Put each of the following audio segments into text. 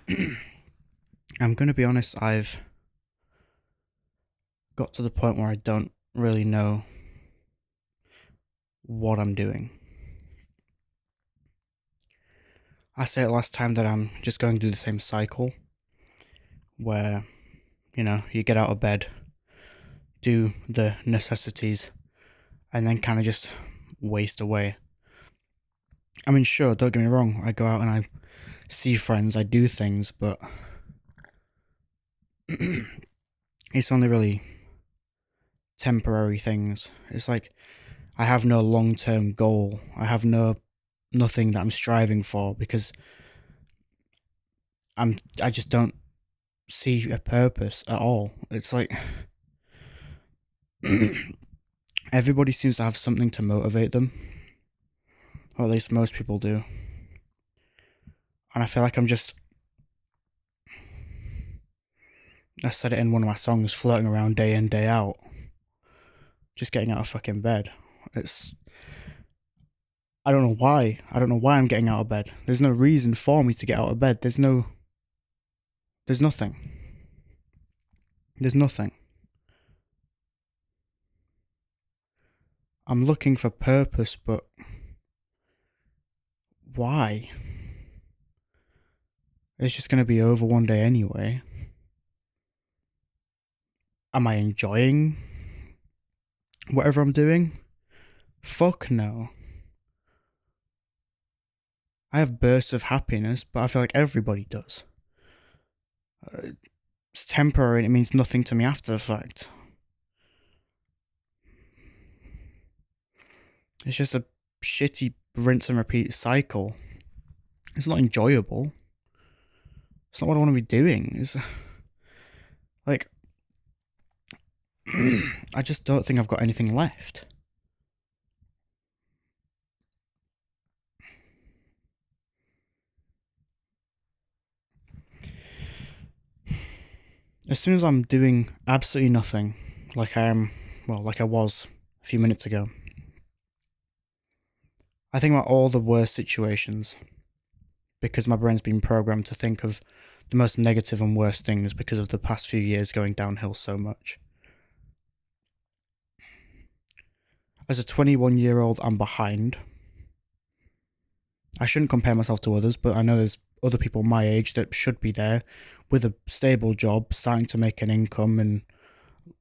I'm going to be honest, I've got to the point where I don't really know what I'm doing. I said last time that I'm just going through the same cycle where, you get out of bed, do the necessities, and then kind of just waste away. I mean, sure, don't get me wrong, I go out and I see friends, I do things, but it's only really temporary things. It's like I have no long-term goal. I have nothing that I'm striving for because I just don't see a purpose at all. It's like everybody seems to have something to motivate them, or at least most people do. And I feel like I said it in one of my songs, floating around day in, day out, just getting out of fucking bed. It's, I don't know why. I don't know why I'm getting out of bed. There's no reason for me to get out of bed. There's nothing. There's nothing. I'm looking for purpose, but why? It's just gonna be over one day anyway. Am I enjoying whatever I'm doing? Fuck no. I have bursts of happiness, but I feel like everybody does. It's temporary and it means nothing to me after the fact. It's just a shitty rinse and repeat cycle. It's not enjoyable. It's not what I want to be doing. It's like, I just don't think I've got anything left. As soon as I'm doing absolutely nothing, like like I was a few minutes ago, I think about all the worst situations because my brain's been programmed to think of the most negative and worst things because of the past few years going downhill so much. As a 21-year-old, I'm behind. I shouldn't compare myself to others, but I know there's other people my age that should be there with a stable job, starting to make an income and,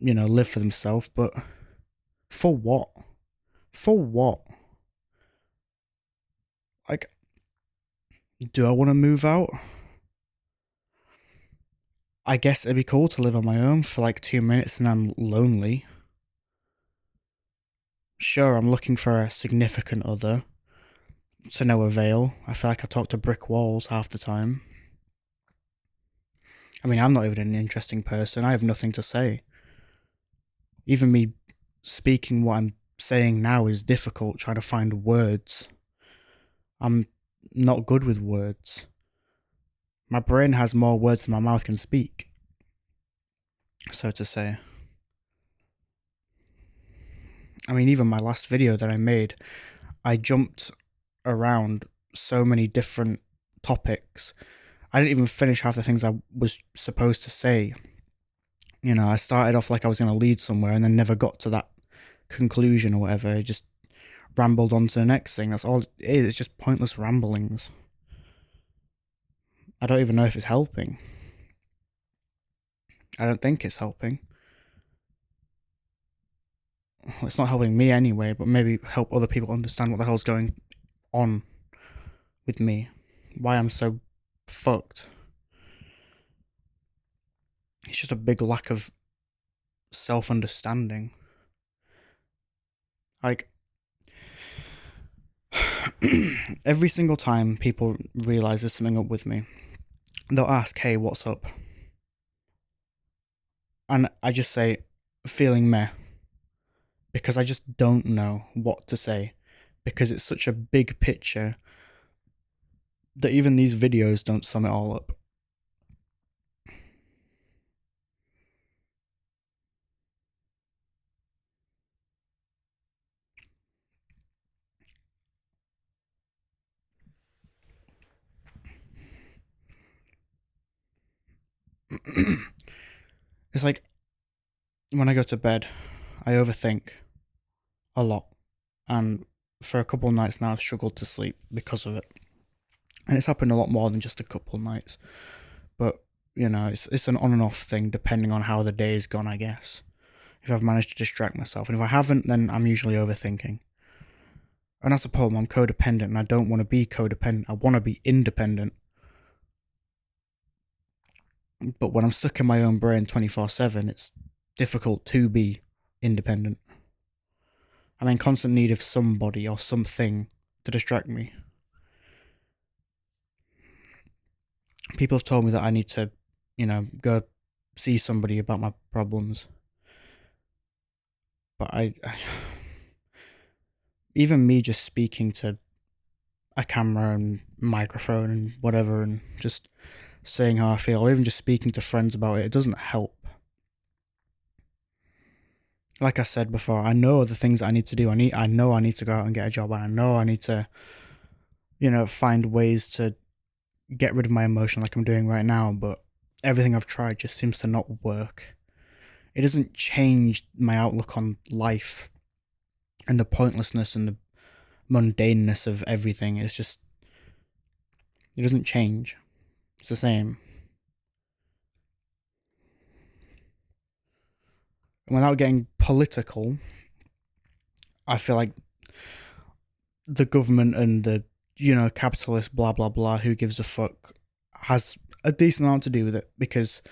live for themselves. But for what? For what? Like, do I want to move out? I guess it'd be cool to live on my own for like 2 minutes and I'm lonely. Sure, I'm looking for a significant other. To no avail. I feel like I talk to brick walls half the time. I mean, I'm not even an interesting person. I have nothing to say. Even me speaking what I'm saying now is difficult, trying to find words. I'm not good with words. My brain has more words than my mouth can speak, so to say. I mean, even my last video that I made, I jumped around so many different topics. I didn't even finish half the things I was supposed to say. I started off like I was going to lead somewhere and then never got to that conclusion or whatever. I just rambled on to the next thing. That's all it is. It's just pointless ramblings. I don't even know if it's helping. I don't think it's helping. Well, it's not helping me anyway, but maybe help other people understand what the hell's going on with me. Why I'm so fucked. It's just a big lack of self understanding. Like, every single time people realize there's something up with me, they'll ask, hey, what's up? And I just say, feeling meh, because I just don't know what to say, because it's such a big picture that even these videos don't sum it all up. It's like when I go to bed, I overthink a lot, and for a couple of nights now, I've struggled to sleep because of it. And it's happened a lot more than just a couple of nights, but it's an on and off thing depending on how the day's gone, I guess. If I've managed to distract myself, and if I haven't, then I'm usually overthinking. And that's the problem. I'm codependent, and I don't want to be codependent. I want to be independent. But when I'm stuck in my own brain 24/7, it's difficult to be independent. I'm in constant need of somebody or something to distract me. People have told me that I need to, go see somebody about my problems. But even me just speaking to a camera and microphone and whatever, and just saying how I feel, or even just speaking to friends about it, it doesn't help. Like I said before, I know the things I need to do. I know I need to go out and get a job, and I know I need to, find ways to get rid of my emotion like I'm doing right now, but everything I've tried just seems to not work. It doesn't change my outlook on life and the pointlessness and the mundaneness of everything. It doesn't change. It's the same. And without getting political, I feel like the government and the, capitalist blah blah blah, who gives a fuck, has a decent amount to do with it, because,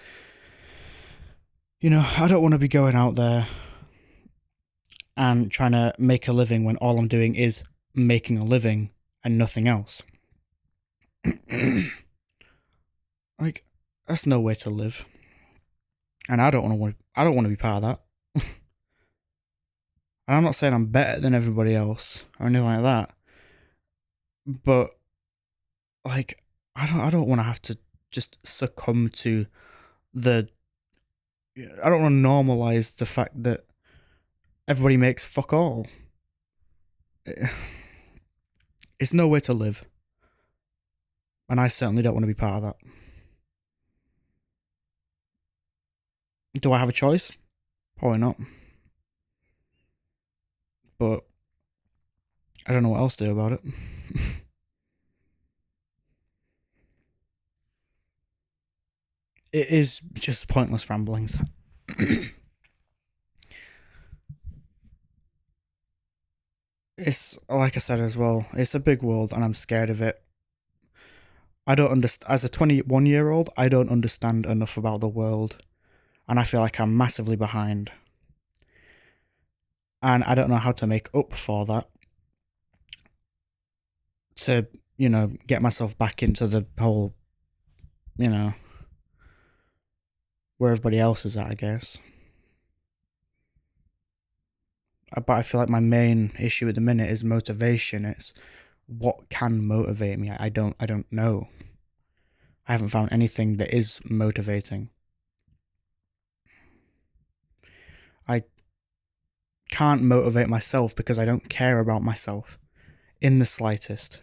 I don't want to be going out there and trying to make a living when all I'm doing is making a living and nothing else. Like, that's no way to live. And I don't want to be part of that. And I'm not saying I'm better than everybody else or anything like that. But like, I don't want to have to just succumb to the I don't want to normalize the fact that everybody makes fuck all. It's no way to live. And I certainly don't want to be part of that. Do I have a choice? Probably not. But I don't know what else to do about it. It is just pointless ramblings. It's like I said as well, it's a big world and I'm scared of it. I don't understand. As a 21-year-old, I don't understand enough about the world, and I feel like I'm massively behind. And I don't know how to make up for that, to, get myself back into the whole, where everybody else is at, I guess. But I feel like my main issue at the minute is motivation. It's what can motivate me. I don't know. I haven't found anything that is motivating. I can't motivate myself because I don't care about myself in the slightest.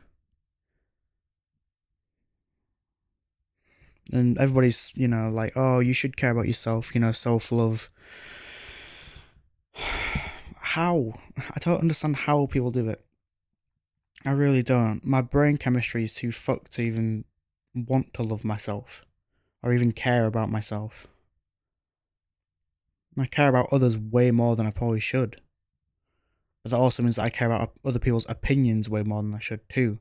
And everybody's, like, oh, you should care about yourself, self love. How? I don't understand how people do it. I really don't. My brain chemistry is too fucked to even want to love myself or even care about myself. I care about others way more than I probably should. But that also means that I care about other people's opinions way more than I should too.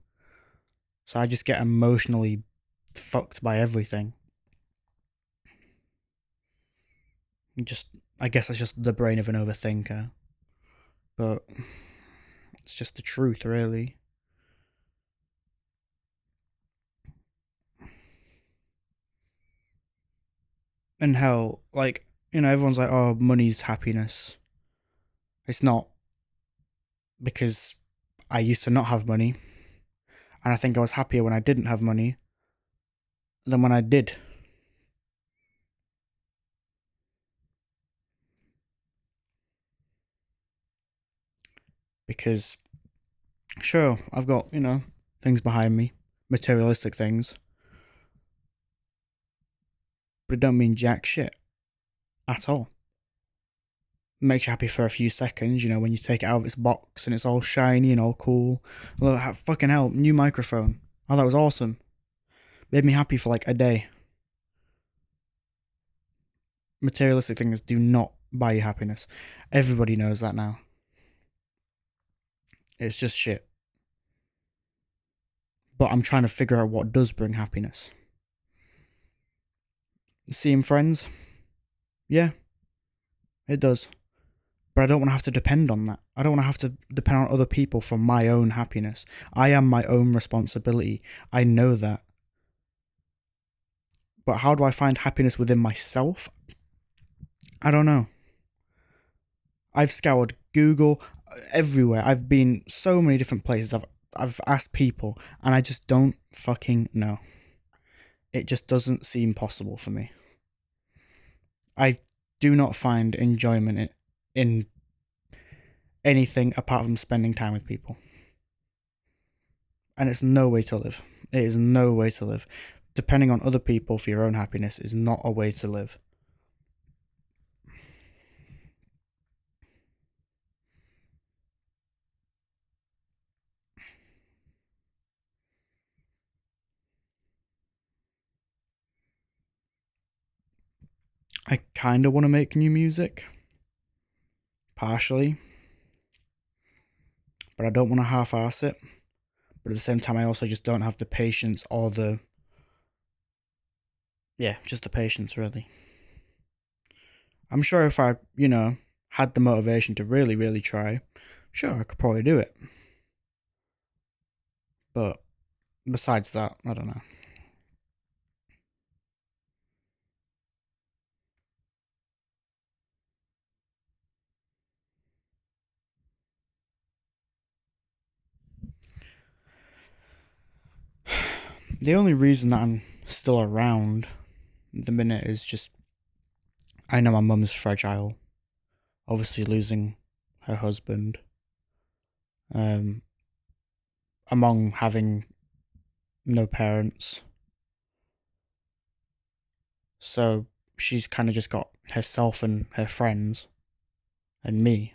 So I just get emotionally fucked by everything. I guess that's just the brain of an overthinker. But it's just the truth, really. And hell, like, everyone's like, oh, money's happiness. It's not, because I used to not have money. And I think I was happier when I didn't have money than when I did. Because, sure, I've got, things behind me, materialistic things. but it don't mean jack shit at all. It makes you happy for a few seconds, when you take it out of its box and it's all shiny and all cool. Look, fucking hell, new microphone. Oh, that was awesome. Made me happy for like a day. Materialistic things do not buy you happiness. Everybody knows that now. It's just shit. But I'm trying to figure out what does bring happiness. Seeing friends? Yeah, it does. But I don't want to have to depend on that. I don't want to have to depend on other people for my own happiness. I am my own responsibility. I know that. But how do I find happiness within myself? I don't know. I've scoured Google everywhere. I've been so many different places. I've asked people, and I just don't fucking know. It just doesn't seem possible for me. I do not find enjoyment in anything apart from spending time with people. And it's no way to live. It is no way to live. Depending on other people for your own happiness is not a way to live. I kind of want to make new music. Partially. But I don't want to half-ass it. But at the same time, I also just don't have the patience or just the patience, really. I'm sure if I, had the motivation to really, really try, sure, I could probably do it. But besides that, I don't know. The only reason that I'm still around at the minute is just I know my mum is fragile. Obviously losing her husband. Among having no parents. So she's kind of just got herself and her friends and me.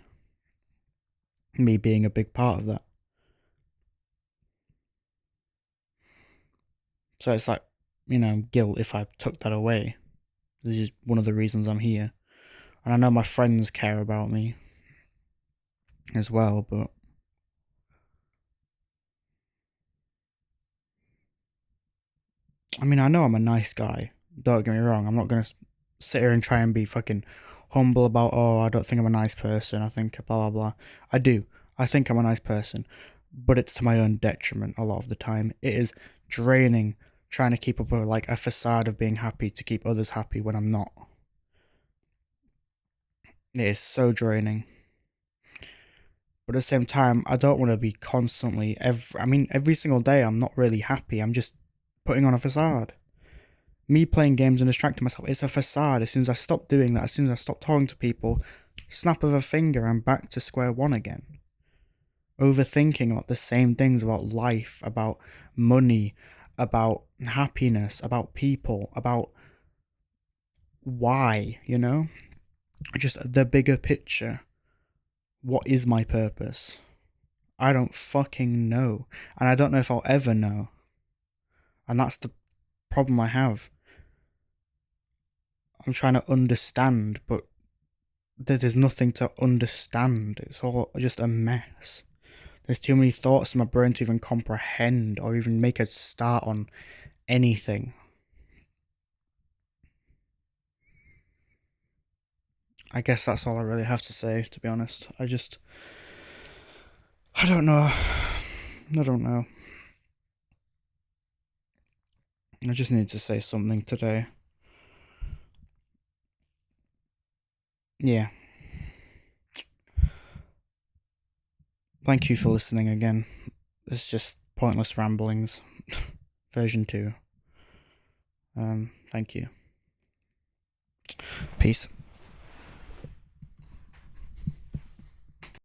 Me being a big part of that. So it's like, guilt if I took that away. This is one of the reasons I'm here. And I know my friends care about me as well, but I mean, I know I'm a nice guy. Don't get me wrong. I'm not going to sit here and try and be fucking humble about, oh, I don't think I'm a nice person. I think blah, blah, blah. I do. I think I'm a nice person. But it's to my own detriment a lot of the time. It is draining trying to keep up a facade of being happy to keep others happy when I'm not. It is so draining. But at the same time, I don't want to be constantly, every single day I'm not really happy. I'm just putting on a facade. Me playing games and distracting myself, it's a facade. As soon as I stop doing that, as soon as I stop talking to people, snap of a finger, I'm back to square one again. Overthinking about the same things about life, about money, about happiness, about people, about why, Just the bigger picture. What is my purpose? I don't fucking know. And I don't know if I'll ever know. And that's the problem I have. I'm trying to understand, but there's nothing to understand. It's all just a mess. There's too many thoughts in my brain to even comprehend or even make a start on anything. I guess that's all I really have to say, to be honest. I don't know. I don't know. I just need to say something today. Yeah. Thank you for listening again. It's just pointless ramblings. Version 2. Thank you. Peace.